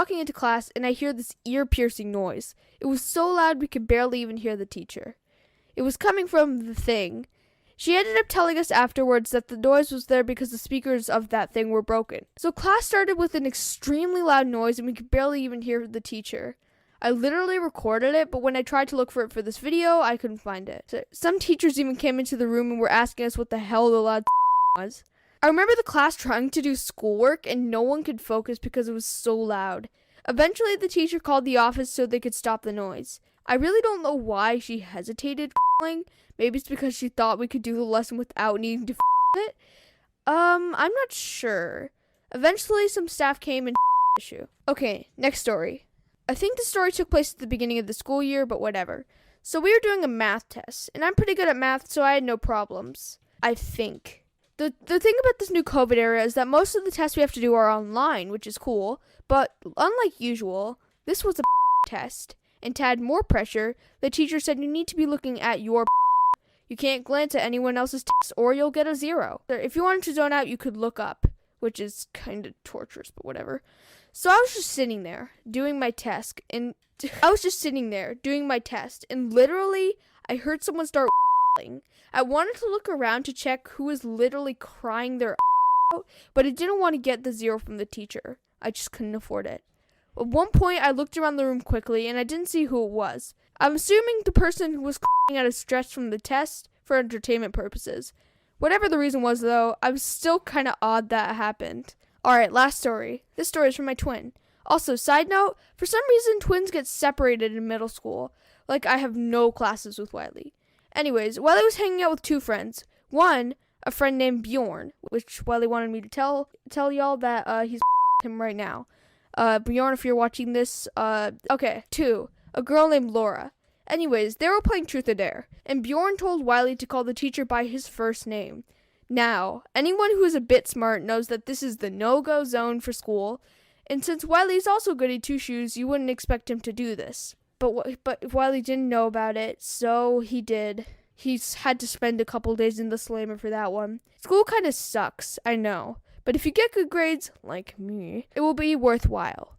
walking into class and I hear this ear-piercing noise. It was so loud we could barely even hear the teacher. It was coming from the thing. She ended up telling us afterwards that the noise was there because the speakers of that thing were broken. So class started with an extremely loud noise and we could barely even hear the teacher. I literally recorded it, but when I tried to look for it for this video, I couldn't find it. So some teachers even came into the room and were asking us what the hell the loud was. I remember the class trying to do schoolwork and no one could focus because it was so loud. Eventually, the teacher called the office so they could stop the noise. I really don't know why she hesitated. Maybe it's because she thought we could do the lesson without needing to it. I'm not sure. Eventually, some staff came and issue. Okay, next story. I think the story took place at the beginning of the school year, but whatever. So we were doing a math test, and I'm pretty good at math, so I had no problems. I think. The thing about this new COVID era is that most of the tests we have to do are online, which is cool, but unlike usual, this was a test. And to add more pressure, the teacher said you need to be looking at your You can't glance at anyone else's test or you'll get a 0. If you wanted to zone out, you could look up, which is kind of torturous, but whatever. So I was just sitting there doing my test, and literally I heard someone start I wanted to look around to check who was literally crying their out, but I didn't want to get the 0 from the teacher. I just couldn't afford it. At one point, I looked around the room quickly, and I didn't see who it was. I'm assuming the person who was out of stress from the test for entertainment purposes. Whatever the reason was, though, I was still kind of odd that happened. Alright, last story. This story is from my twin. Also, side note, for some reason, twins get separated in middle school. Like, I have no classes with Wiley. Anyways, Wiley was hanging out with 2 friends. One, a friend named Bjorn, which Wiley wanted me to tell y'all that he's him right now. Bjorn, if you're watching this, okay. 2, a girl named Laura. Anyways, they were playing Truth or Dare, and Bjorn told Wiley to call the teacher by his first name. Now, anyone who is a bit smart knows that this is the no-go zone for school, and since Wiley's also goody two-shoes, you wouldn't expect him to do this. But Wiley didn't know about it, so he did. He's had to spend a couple days in the slammer for that one. School kind of sucks, I know, but if you get good grades, like me, it will be worthwhile.